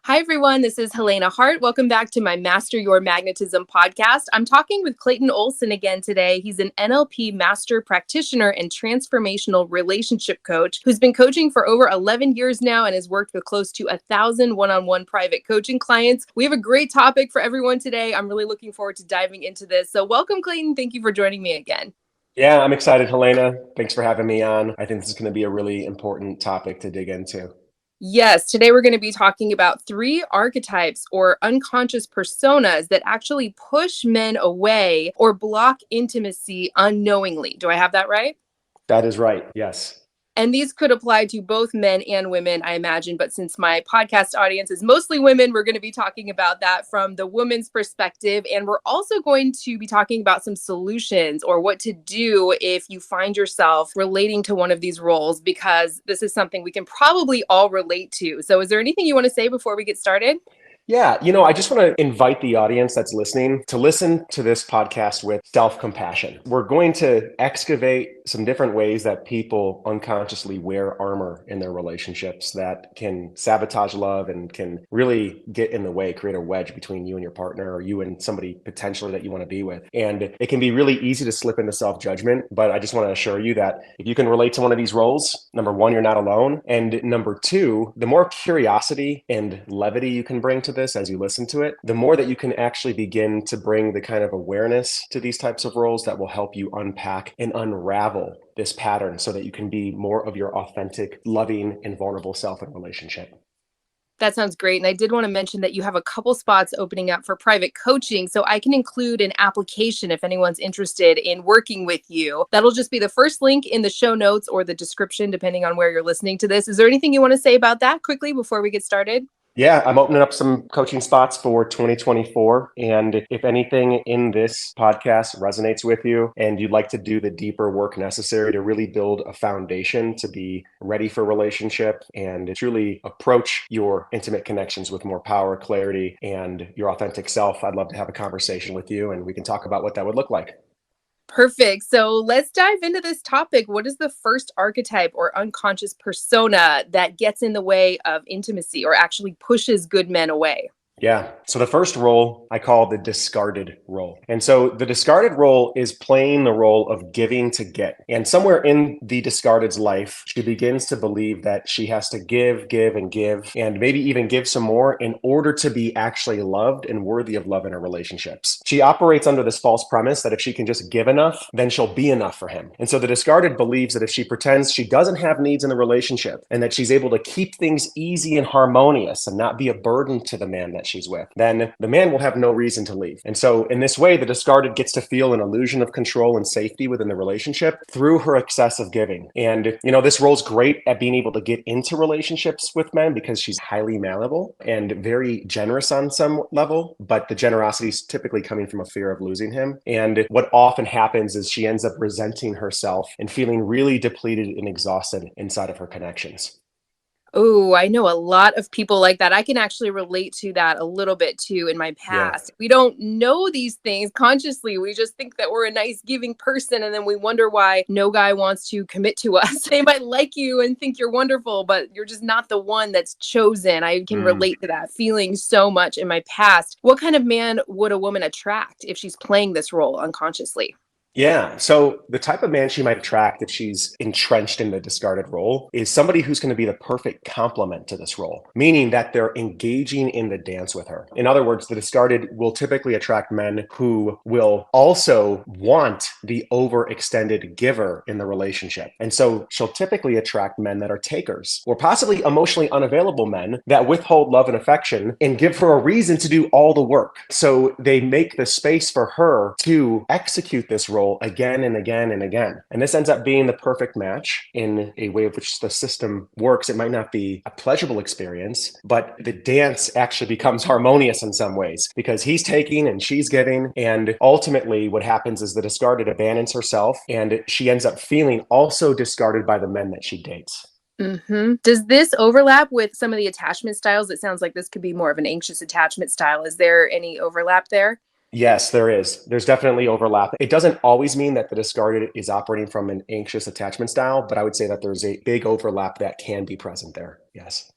Hi, everyone. This is Helena Hart. Welcome back to my Master Your Magnetism podcast. I'm talking with Clayton Olson again today. He's an NLP master practitioner and transformational relationship coach who's been coaching for over 11 years now and has worked with close to 1,000 one-on-one private coaching clients. We have a great topic for everyone today. I'm really looking forward to diving into this. So welcome, Clayton. Thank you for joining me again. Yeah, I'm excited, Helena. Thanks for having me on. I think this is going to be a really important topic to dig into. Yes, today we're going to be talking about 3 archetypes or unconscious personas that actually push men away or block intimacy unknowingly. Do I have that right? That is right. Yes. And these could apply to both men and women, I imagine. But since my podcast audience is mostly women, we're going to be talking about that from the woman's perspective. And we're also going to be talking about some solutions or what to do if you find yourself relating to one of these roles, because this is something we can probably all relate to. So, is there anything you want to say before we get started? Yeah, I just want to invite the audience that's listening to listen to this podcast with self-compassion. We're going to excavate some different ways that people unconsciously wear armor in their relationships that can sabotage love and can really get in the way, create a wedge between you and your partner or you and somebody potentially that you want to be with. And it can be really easy to slip into self-judgment, but I just want to assure you that if you can relate to one of these roles, number one, you're not alone. And number two, the more curiosity and levity you can bring to this as you listen to it, the more that you can actually begin to bring the kind of awareness to these types of roles that will help you unpack and unravel this pattern so that you can be more of your authentic, loving, and vulnerable self in relationship. That sounds great. And I did want to mention that you have a couple spots opening up for private coaching. So I can include an application if anyone's interested in working with you. That'll just be the first link in the show notes or the description, depending on where you're listening to this. Is there anything you want to say about that quickly before we get started? Yeah, I'm opening up some coaching spots for 2024. And if anything in this podcast resonates with you and you'd like to do the deeper work necessary to really build a foundation to be ready for relationship and truly approach your intimate connections with more power, clarity, and your authentic self, I'd love to have a conversation with you and we can talk about what that would look like. Perfect. So let's dive into this topic. What is the first archetype or unconscious persona that gets in the way of intimacy or actually pushes good men away? Yeah. So the first role I call the discarded role. And so the discarded role is playing the role of giving to get. And somewhere in the discarded's life, she begins to believe that she has to give, and maybe even give some more in order to be actually loved and worthy of love in her relationships. She operates under this false premise that if she can just give enough, then she'll be enough for him. And so the discarded believes that if she pretends she doesn't have needs in the relationship and that she's able to keep things easy and harmonious and not be a burden to the man that she's with, then the man will have no reason to leave. And so in this way, the discarded gets to feel an illusion of control and safety within the relationship through her excessive giving. And, this role's great at being able to get into relationships with men because she's highly malleable and very generous on some level, but the generosity is typically coming from a fear of losing him. And what often happens is she ends up resenting herself and feeling really depleted and exhausted inside of her connections. Oh, I know a lot of people like that. I can actually relate to that a little bit too in my Yeah. past. We don't know these things consciously. We just think that we're a nice giving person and then we wonder why no guy wants to commit to us. They might like you and think you're wonderful, but you're just not the one that's chosen. I can Mm. relate to that feeling so much in my past. What kind of man would a woman attract if she's playing this role unconsciously? Yeah. So the type of man she might attract if she's entrenched in the discarded role is somebody who's going to be the perfect complement to this role, meaning that they're engaging in the dance with her. In other words, the discarded will typically attract men who will also want the overextended giver in the relationship. And so she'll typically attract men that are takers or possibly emotionally unavailable men that withhold love and affection and give her a reason to do all the work. So they make the space for her to execute this role again and again and again. And this ends up being the perfect match in a way of which the system works. It might not be a pleasurable experience, but the dance actually becomes harmonious in some ways because he's taking and she's giving. And ultimately, what happens is the discarded abandons herself and she ends up feeling also discarded by the men that she dates. Does this overlap with some of the attachment styles? It sounds like this could be more of an anxious attachment style. Is there any overlap there? Yes, there is. There's definitely overlap. It doesn't always mean that the discarded is operating from an anxious attachment style, but I would say that there's a big overlap that can be present there. Yes.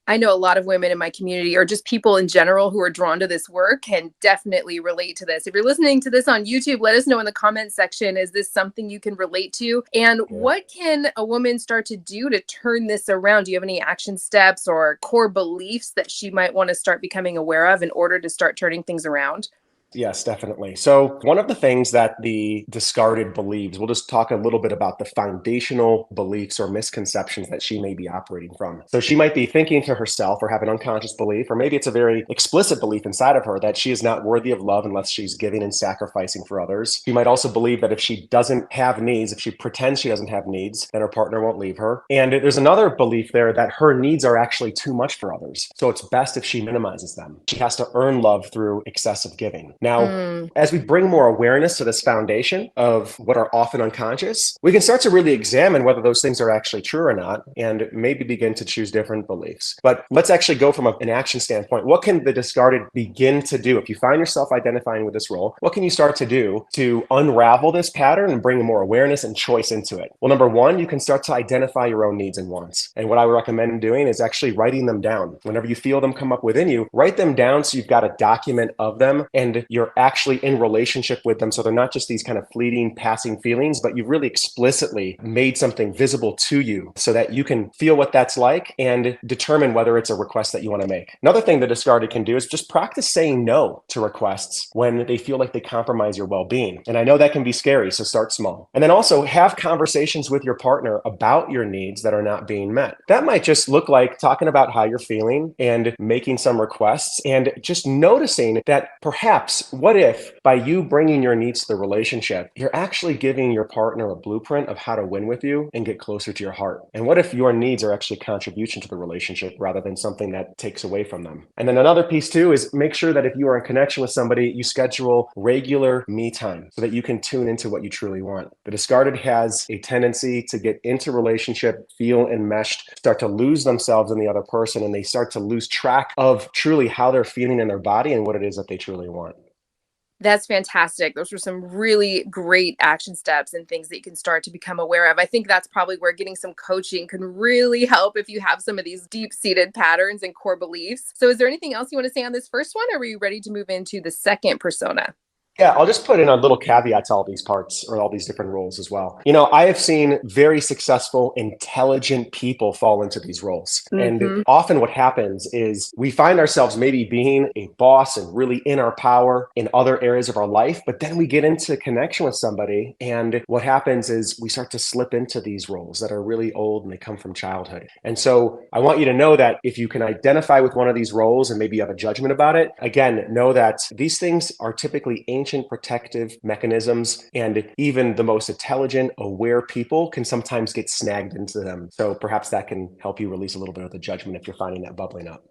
I know a lot of women in my community, or just people in general who are drawn to this work, can definitely relate to this. If you're listening to this on YouTube, let us know in the comments section, is this something you can relate to? And Yeah. what can a woman start to do to turn this around? Do you have any action steps or core beliefs that she might want to start becoming aware of in order to start turning things around? Yes, definitely. So, one of the things that the discarded believes, we'll just talk a little bit about the foundational beliefs or misconceptions that she may be operating from. So, she might be thinking to herself or have an unconscious belief, or maybe it's a very explicit belief inside of her that she is not worthy of love unless she's giving and sacrificing for others. She might also believe that if she doesn't have needs, if she pretends she doesn't have needs, then her partner won't leave her. And there's another belief there that her needs are actually too much for others. So, it's best if she minimizes them. She has to earn love through excessive giving. Now, Mm. as we bring more awareness to this foundation of what are often unconscious, we can start to really examine whether those things are actually true or not, and maybe begin to choose different beliefs. But let's actually go from an action standpoint. What can the discarded begin to do? If you find yourself identifying with this role, what can you start to do to unravel this pattern and bring more awareness and choice into it? Well, number one, you can start to identify your own needs and wants. And what I would recommend doing is actually writing them down. Whenever you feel them come up within you, write them down so you've got a document of them and you're actually in relationship with them. So they're not just these kind of fleeting, passing feelings, but you've really explicitly made something visible to you so that you can feel what that's like and determine whether it's a request that you want to make. Another thing the discarded can do is just practice saying no to requests when they feel like they compromise your well-being. And I know that can be scary, so start small. And then also have conversations with your partner about your needs that are not being met. That might just look like talking about how you're feeling and making some requests and just noticing that perhaps, what if by you bringing your needs to the relationship, you're actually giving your partner a blueprint of how to win with you and get closer to your heart? And what if your needs are actually a contribution to the relationship rather than something that takes away from them? And then another piece too is make sure that if you are in connection with somebody, you schedule regular me time so that you can tune into what you truly want. The discarded has a tendency to get into relationship, feel enmeshed, start to lose themselves in the other person, and they start to lose track of truly how they're feeling in their body and what it is that they truly want. That's fantastic. Those were some really great action steps and things that you can start to become aware of. I think that's probably where getting some coaching can really help if you have some of these deep-seated patterns and core beliefs. So is there anything else you want to say on this first one, or are you ready to move into the second persona? Yeah, I'll just put in a little caveat to all these parts or all these different roles as well. I have seen very successful, intelligent people fall into these roles. And Mm-hmm. often what happens is we find ourselves maybe being a boss and really in our power in other areas of our life, but then we get into connection with somebody. And what happens is we start to slip into these roles that are really old and they come from childhood. And so I want you to know that if you can identify with one of these roles and maybe you have a judgment about it, again, know that these things are typically ancient protective mechanisms, and even the most intelligent, aware people can sometimes get snagged into them. So perhaps that can help you release a little bit of the judgment if you're finding that bubbling up.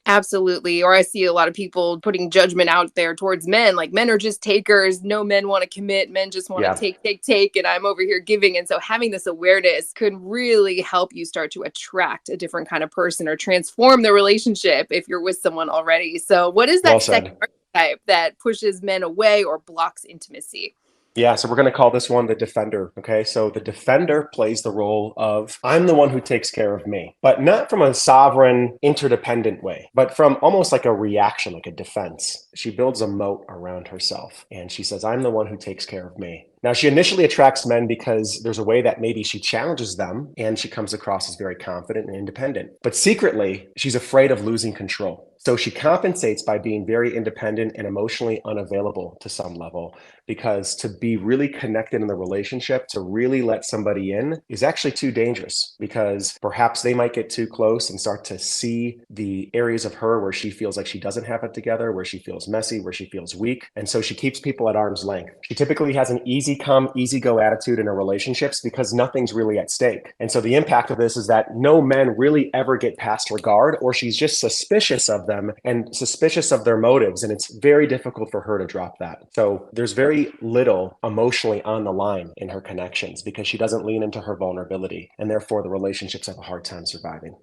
Absolutely. Or I see a lot of people putting judgment out there towards men, like men are just takers. No men want to commit. Men just want to Yeah, take. And I'm over here giving. And so having this awareness could really help you start to attract a different kind of person or transform the relationship if you're with someone already. So, what is well that second said. archetype that pushes men away or blocks intimacy? Yeah, so we're going to call this one the defender. Okay, so the defender plays the role of I'm the one who takes care of me, but not from a sovereign, interdependent way, but from almost like a reaction, like a defense. She builds a moat around herself and she says, I'm the one who takes care of me. Now, she initially attracts men because there's a way that maybe she challenges them and she comes across as very confident and independent. But secretly, she's afraid of losing control. So she compensates by being very independent and emotionally unavailable to some level, because to be really connected in the relationship, to really let somebody in, is actually too dangerous, because perhaps they might get too close and start to see the areas of her where she feels like she doesn't have it together, where she feels messy, where she feels weak. And so she keeps people at arm's length. She typically has an easy come, easy go attitude in her relationships because nothing's really at stake. And so the impact of this is that no men really ever get past her guard, or she's just suspicious of them and suspicious of their motives. And it's very difficult for her to drop that. So there's very little emotionally on the line in her connections because she doesn't lean into her vulnerability. And therefore, the relationships have a hard time surviving.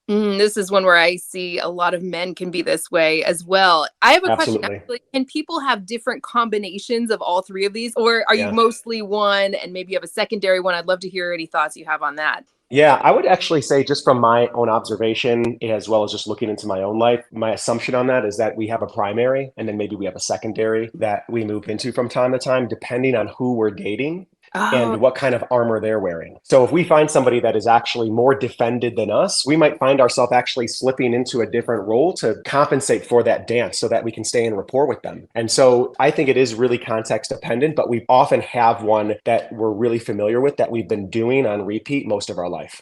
This is one where I see a lot of men can be this way as well. I have a question Absolutely. actually. Can people have different combinations of all three of these, or are you Yeah. mostly one and maybe you have a secondary one? I'd love to hear any thoughts you have on that. Yeah, I would actually say, just from my own observation, as well as just looking into my own life, my assumption on that is that we have a primary and then maybe we have a secondary that we move into from time to time, depending on who we're dating Oh, and what kind of armor they're wearing. So if we find somebody that is actually more defended than us, we might find ourselves actually slipping into a different role to compensate for that dance so that we can stay in rapport with them. And so I think it is really context dependent, but we often have one that we're really familiar with that we've been doing on repeat most of our life.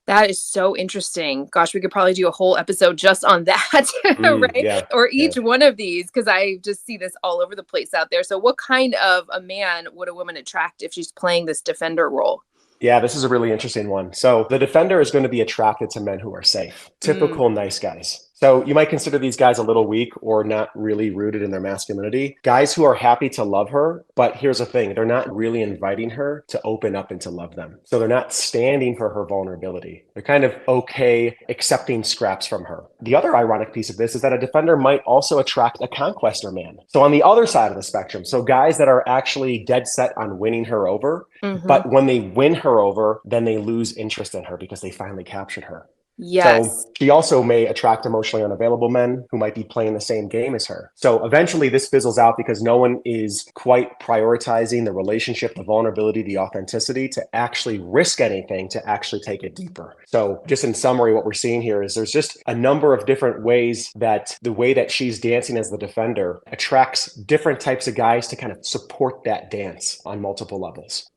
that is so interesting. Gosh, we could probably do a whole episode just on that, right? Yeah, Or yeah. each one of these, because I just see this all over the place out there. So, what kind of a man would a woman attract if she's playing this defender role? Yeah, this is a really interesting one. So the defender is going to be attracted to men who are safe, Mm, typical nice guys. So you might consider these guys a little weak or not really rooted in their masculinity. Guys who are happy to love her, but here's the thing, they're not really inviting her to open up and to love them. So they're not standing for her vulnerability. They're kind of okay accepting scraps from her. The other ironic piece of this is that a defender might also attract a conquester man. So on the other side of the spectrum, so guys that are actually dead set on winning her over, hmm. but when they win her over, then they lose interest in her because they finally captured her. So Yes. she also may attract emotionally unavailable men who might be playing the same game as her. So eventually this fizzles out because no one is quite prioritizing the relationship, the vulnerability, the authenticity to actually risk anything to actually take it deeper. So just in summary, what we're seeing here is there's just a number of different ways that the way that she's dancing as the defender attracts different types of guys to kind of support that dance on multiple levels.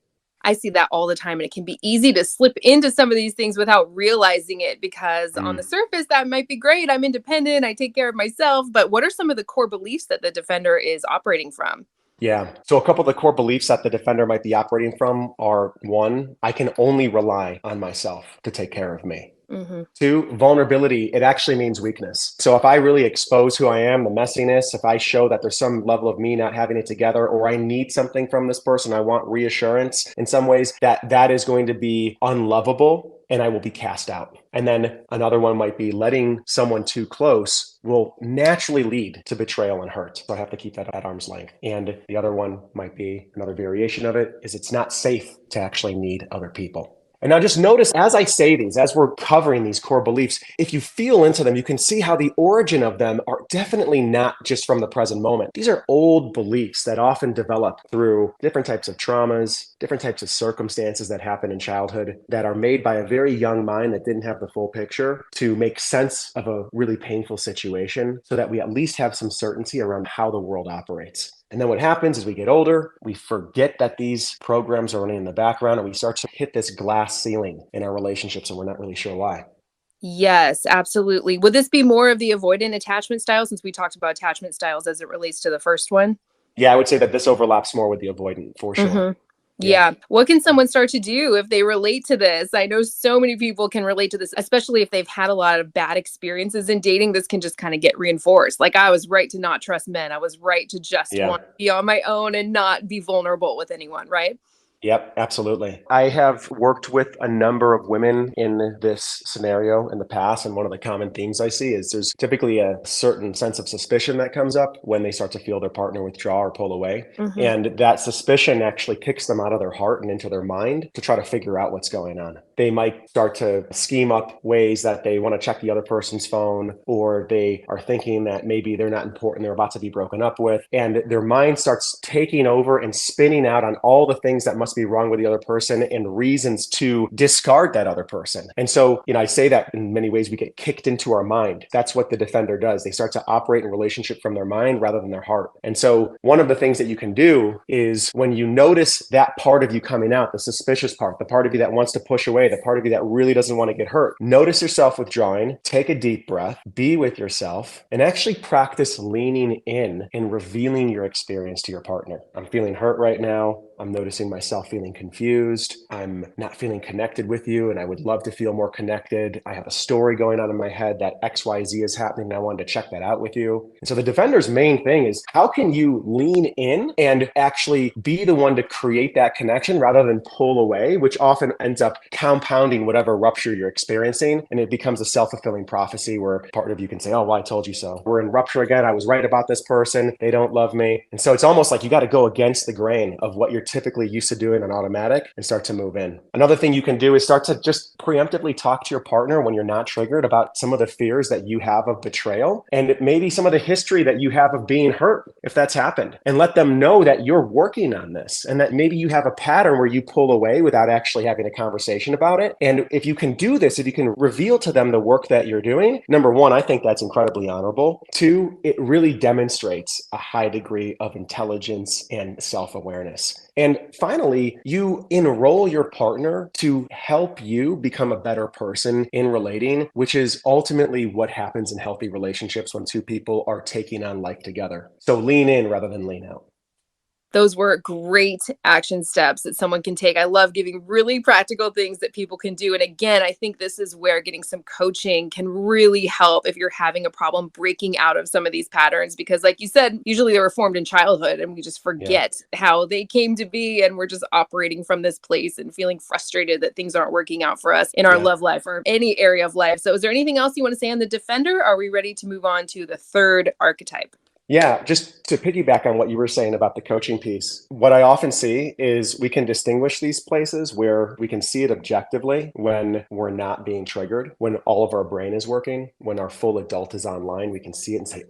I see that all the time, and it can be easy to slip into some of these things without realizing it because on the Mm. surface, that might be great. I'm independent, I take care of myself. But what are some of the core beliefs that the defender is operating from? Yeah. So a couple of the core beliefs that the defender might be operating from are: one, I can only rely on myself to take care of me. Hmm. Two, vulnerability, it actually means weakness. So if I really expose who I am, the messiness, if I show that there's some level of me not having it together, or I need something from this person, I want reassurance in some ways, that is going to be unlovable and I will be cast out. And then another one might be letting someone too close will naturally lead to betrayal and hurt. So I have to keep that at arm's length. And the other one might be another variation of it is it's not safe to actually need other people. And now just notice as I say these, as we're covering these core beliefs, if you feel into them, you can see how the origin of them are definitely not just from the present moment. These are old beliefs that often develop through different types of traumas, different types of circumstances that happen in childhood that are made by a very young mind that didn't have the full picture to make sense of a really painful situation so that we at least have some certainty around how the world operates. And then what happens is we get older, we forget that these programs are running in the background, and we start to hit this glass ceiling in our relationships, and we're not really sure why. Yes, absolutely. Would this be more of the avoidant attachment style since we talked about attachment styles as it relates to the first one? Yeah, I would say that this overlaps more with the avoidant for sure. Hmm. Yeah. Yeah. What can someone start to do if they relate to this? I know so many people can relate to this, especially if they've had a lot of bad experiences in dating. This can just kind of get reinforced. Like, I was right to not trust men. I was right to just Yeah. want to be on my own and not be vulnerable with anyone, right? Yep, absolutely. I have worked with a number of women in this scenario in the past, and one of the common themes I see is there's typically a certain sense of suspicion that comes up when they start to feel their partner withdraw or pull away. Hmm. And that suspicion actually kicks them out of their heart and into their mind to try to figure out what's going on. They might start to scheme up ways that they want to check the other person's phone, or they are thinking that maybe they're not important, they're about to be broken up with, and their mind starts taking over and spinning out on all the things that must be wrong with the other person and reasons to discard that other person. And so, I say that in many ways we get kicked into our mind. That's what the defender does. They start to operate in relationship from their mind rather than their heart. And so one of the things that you can do is when you notice that part of you coming out, the suspicious part, the part of you that wants to push away, the part of you that really doesn't want to get hurt, notice yourself withdrawing, take a deep breath, be with yourself, and actually practice leaning in and revealing your experience to your partner. I'm feeling hurt right now. I'm noticing myself feeling confused. I'm not feeling connected with you, and I would love to feel more connected. I have a story going on in my head that XYZ is happening, and I wanted to check that out with you. And so the defender's main thing is how can you lean in and actually be the one to create that connection rather than pull away, which often ends up compounding whatever rupture you're experiencing. And it becomes a self-fulfilling prophecy where part of you can say, oh, well, I told you so. We're in rupture again. I was right about this person. They don't love me. And so it's almost like you got to go against the grain of what you're typically used to doing do it on automatic and start to move in. Another thing you can do is start to just preemptively talk to your partner when you're not triggered about some of the fears that you have of betrayal and maybe some of the history that you have of being hurt if that's happened, and let them know that you're working on this and that maybe you have a pattern where you pull away without actually having a conversation about it. And if you can do this, if you can reveal to them the work that you're doing, number one, I think that's incredibly honorable. Two, it really demonstrates a high degree of intelligence and self-awareness. And finally, you enroll your partner to help you become a better person in relating, which is ultimately what happens in healthy relationships when two people are taking on life together. So lean in rather than lean out. Those were great action steps that someone can take. I love giving really practical things that people can do. And again, I think this is where getting some coaching can really help if you're having a problem breaking out of some of these patterns. Because like you said, usually they were formed in childhood and we just forget how they came to be. And we're just operating from this place and feeling frustrated that things aren't working out for us in our love life or any area of life. So is there anything else you want to say on the defender? Are we ready to move on to the third archetype? Yeah, just to piggyback on what you were saying about the coaching piece, what I often see is we can distinguish these places where we can see it objectively when we're not being triggered, when all of our brain is working, when our full adult is online, we can see it and say,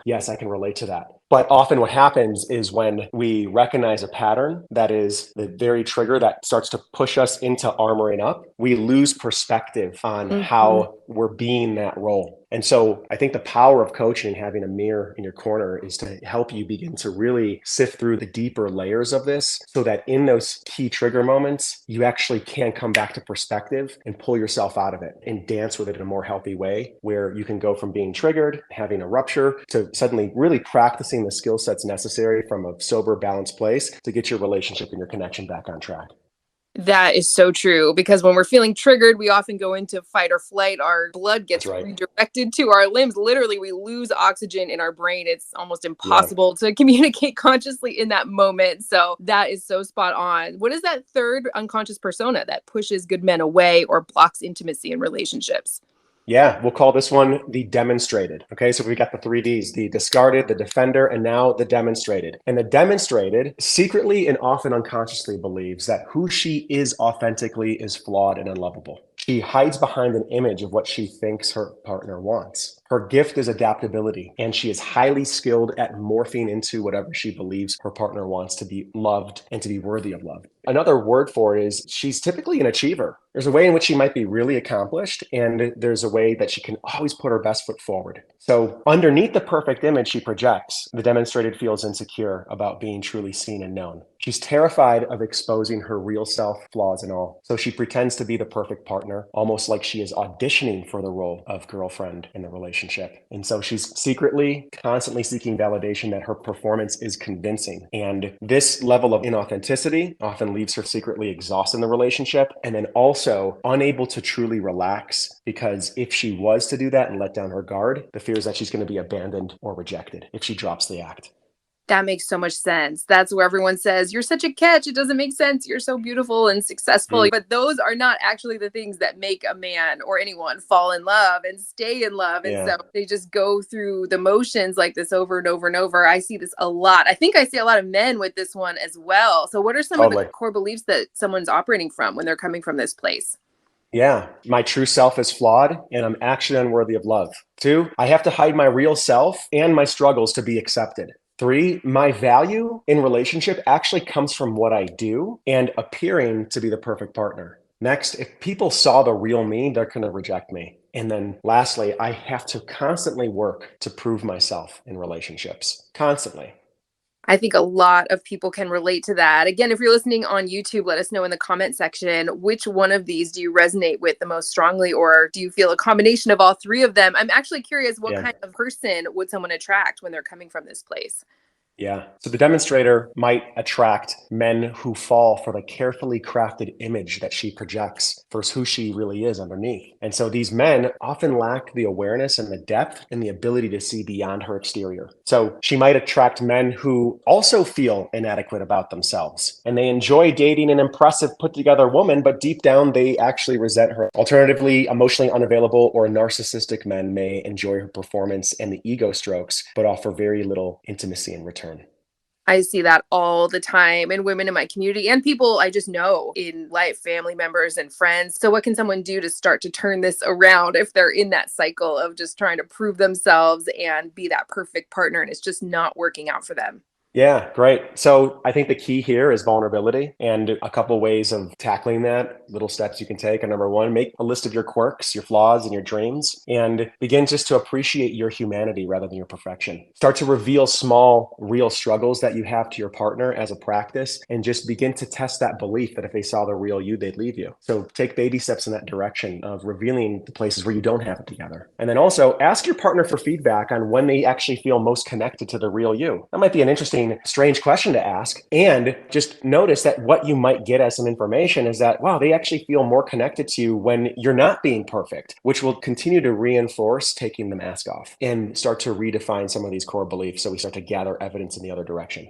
yes, I can relate to that. But often what happens is when we recognize a pattern that is the very trigger that starts to push us into armoring up, we lose perspective on how we're being that role. And so I think the power of coaching and having a mirror in your corner is to help you begin to really sift through the deeper layers of this so that in those key trigger moments, you actually can come back to perspective and pull yourself out of it and dance with it in a more healthy way where you can go from being triggered, having a rupture, to suddenly really practicing the skill sets necessary from a sober, balanced place to get your relationship and your connection back on track. That is so true, because when we're feeling triggered, we often go into fight or flight. Our blood gets redirected to our limbs. Literally, we lose oxygen in our brain. It's almost impossible to communicate consciously in that moment. So that is so spot on. What is that third unconscious persona that pushes good men away or blocks intimacy in relationships? Yeah, we'll call this one the demonstrated. Okay, so we got the 3Ds, the discarded, the defender, and now the demonstrated. And the demonstrated secretly and often unconsciously believes that who she is authentically is flawed and unlovable. She hides behind an image of what she thinks her partner wants. Her gift is adaptability, and she is highly skilled at morphing into whatever she believes her partner wants to be loved and to be worthy of love. Another word for it is she's typically an achiever. There's a way in which she might be really accomplished, and there's a way that she can always put her best foot forward. So underneath the perfect image she projects, the demonstrated feels insecure about being truly seen and known. She's terrified of exposing her real self, flaws and all. So she pretends to be the perfect partner, almost like she is auditioning for the role of girlfriend in the relationship. And so she's secretly, constantly seeking validation that her performance is convincing. And this level of inauthenticity often leaves her secretly exhausted in the relationship, and then also unable to truly relax, because if she was to do that and let down her guard, the fear is that she's going to be abandoned or rejected if she drops the act. That makes so much sense. That's where everyone says, you're such a catch. It doesn't make sense. You're so beautiful and successful. But those are not actually the things that make a man or anyone fall in love and stay in love. And so they just go through the motions like this over and over and over. I see this a lot. I think I see a lot of men with this one as well. So what are some of the core beliefs that someone's operating from when they're coming from this place? Yeah, my true self is flawed and I'm actually unworthy of love. 2, I have to hide my real self and my struggles to be accepted. 3, my value in relationship actually comes from what I do and appearing to be the perfect partner. Next, if people saw the real me, they're going to reject me. And then lastly, I have to constantly work to prove myself in relationships. Constantly. I think a lot of people can relate to that. Again, if you're listening on YouTube, let us know in the comment section, which one of these do you resonate with the most strongly, or do you feel a combination of all three of them? I'm actually curious, what kind of person would someone attract when they're coming from this place? Yeah. So the demonstrator might attract men who fall for the carefully crafted image that she projects versus who she really is underneath. And so these men often lack the awareness and the depth and the ability to see beyond her exterior. So she might attract men who also feel inadequate about themselves and they enjoy dating an impressive, put together woman, but deep down they actually resent her. Alternatively, emotionally unavailable or narcissistic men may enjoy her performance and the ego strokes, but offer very little intimacy in return. I see that all the time in women in my community and people I just know in life, family members and friends. So, what can someone do to start to turn this around if they're in that cycle of just trying to prove themselves and be that perfect partner and it's just not working out for them? Yeah, great. So I think the key here is vulnerability, and a couple ways of tackling that, little steps you can take. And number one, make a list of your quirks, your flaws, and your dreams, and begin just to appreciate your humanity rather than your perfection. Start to reveal small, real struggles that you have to your partner as a practice, and just begin to test that belief that if they saw the real you, they'd leave you. So take baby steps in that direction of revealing the places where you don't have it together. And then also ask your partner for feedback on when they actually feel most connected to the real you. That might be an interesting strange question to ask. And just notice that what you might get as some information is that, wow, they actually feel more connected to you when you're not being perfect, which will continue to reinforce taking the mask off and start to redefine some of these core beliefs. So we start to gather evidence in the other direction.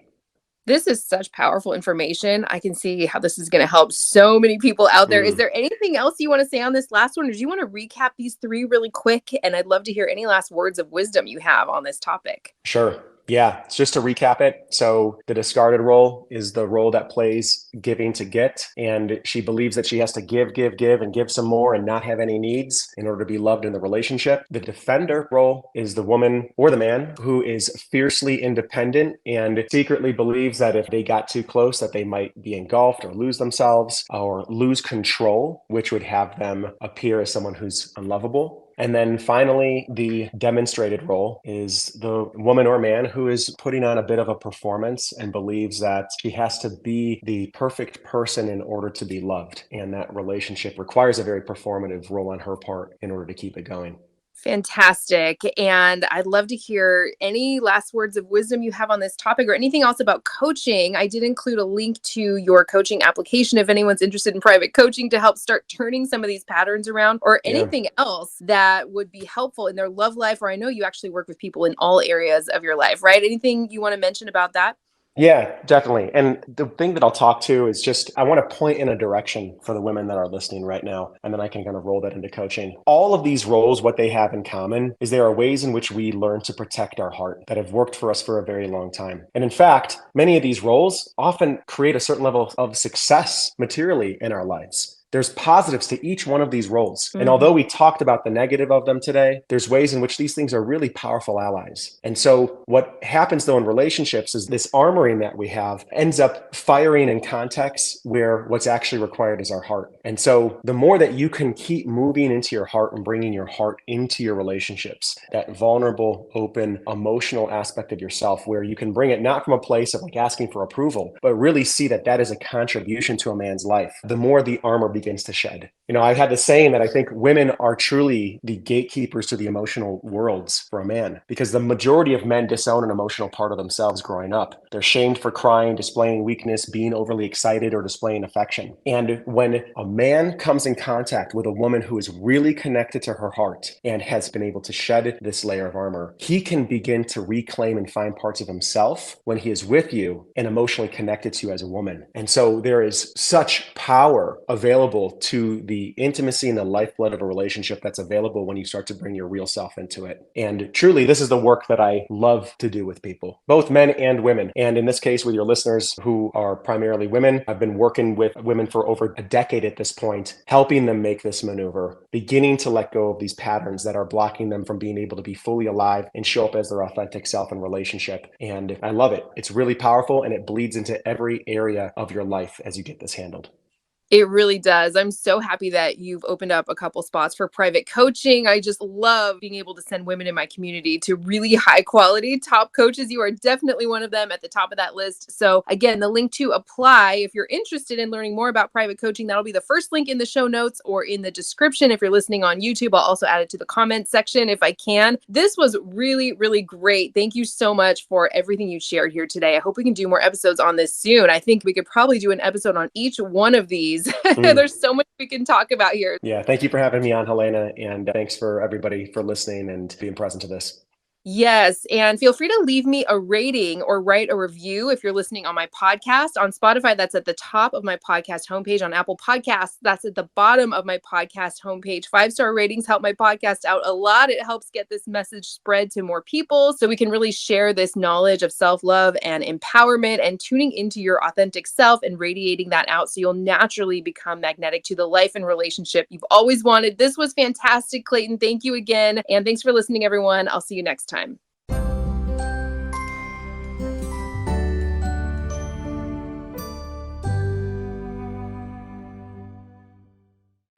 This is such powerful information. I can see how this is going to help so many people out there. Is Mm. there anything else you want to say on this last one, or do you want to recap these three really quick? And I'd love to hear any last words of wisdom you have on this topic. Sure. Yeah, just to recap it. So the discarded role is the role that plays giving to get. And she believes that she has to give, give, give, and give some more and not have any needs in order to be loved in the relationship. The defender role is the woman or the man who is fiercely independent and secretly believes that if they got too close, that they might be engulfed or lose themselves or lose control, which would have them appear as someone who's unlovable. And then finally, the demonstrated role is the woman or man who is putting on a bit of a performance and believes that she has to be the perfect person in order to be loved. And that relationship requires a very performative role on her part in order to keep it going. Fantastic. And I'd love to hear any last words of wisdom you have on this topic or anything else about coaching. I did include a link to your coaching application if anyone's interested in private coaching to help start turning some of these patterns around, or Yeah. anything else that would be helpful in their love life. Or I know you actually work with people in all areas of your life, right? Anything you want to mention about that? Yeah, definitely. And the thing that I'll talk to is just I want to point in a direction for the women that are listening right now, and then I can kind of roll that into coaching. All of these roles, what they have in common is there are ways in which we learn to protect our heart that have worked for us for a very long time. And in fact, many of these roles often create a certain level of success materially in our lives. There's positives to each one of these roles. And Mhm. although we talked about the negative of them today, there's ways in which these things are really powerful allies. And so what happens though in relationships is this armoring that we have ends up firing in contexts where what's actually required is our heart. And so the more that you can keep moving into your heart and bringing your heart into your relationships, that vulnerable, open, emotional aspect of yourself where you can bring it not from a place of like asking for approval, but really see that that is a contribution to a man's life, the more the armor begins to shed. You know, I've had the saying that I think women are truly the gatekeepers to the emotional worlds for a man because the majority of men disown an emotional part of themselves growing up. They're shamed for crying, displaying weakness, being overly excited, or displaying affection. And when a man comes in contact with a woman who is really connected to her heart and has been able to shed this layer of armor, he can begin to reclaim and find parts of himself when he is with you and emotionally connected to you as a woman. And so there is such power available to the intimacy and the lifeblood of a relationship that's available when you start to bring your real self into it. And truly, this is the work that I love to do with people, both men and women. And in this case, with your listeners who are primarily women, I've been working with women for over a decade at this point, helping them make this maneuver, beginning to let go of these patterns that are blocking them from being able to be fully alive and show up as their authentic self in relationship. And I love it. It's really powerful and it bleeds into every area of your life as you get this handled. It really does. I'm so happy that you've opened up a couple spots for private coaching. I just love being able to send women in my community to really high quality top coaches. You are definitely one of them at the top of that list. So, again, the link to apply if you're interested in learning more about private coaching, that'll be the first link in the show notes or in the description. If you're listening on YouTube, I'll also add it to the comments section if I can. This was really, really great. Thank you so much for everything you shared here today. I hope we can do more episodes on this soon. I think we could probably do an episode on each one of these. Mm. There's so much we can talk about here. Yeah, thank you for having me on, Helena, and thanks for everybody for listening and being present to this. Yes, and feel free to leave me a rating or write a review if you're listening on my podcast. On Spotify, that's at the top of my podcast homepage. On Apple Podcasts, that's at the bottom of my podcast homepage. 5-star ratings help my podcast out a lot. It helps get this message spread to more people so we can really share this knowledge of self-love and empowerment and tuning into your authentic self and radiating that out so you'll naturally become magnetic to the life and relationship you've always wanted. This was fantastic, Clayton. Thank you again. And thanks for listening, everyone. I'll see you next time.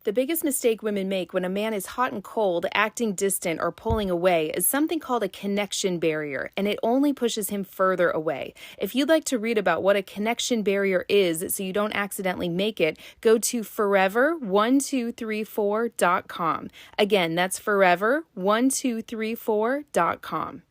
The biggest mistake women make when a man is hot and cold, acting distant, or pulling away is something called a connection barrier, and it only pushes him further away. If you'd like to read about what a connection barrier is so you don't accidentally make it, go to forever1234.com. Again, that's forever1234.com.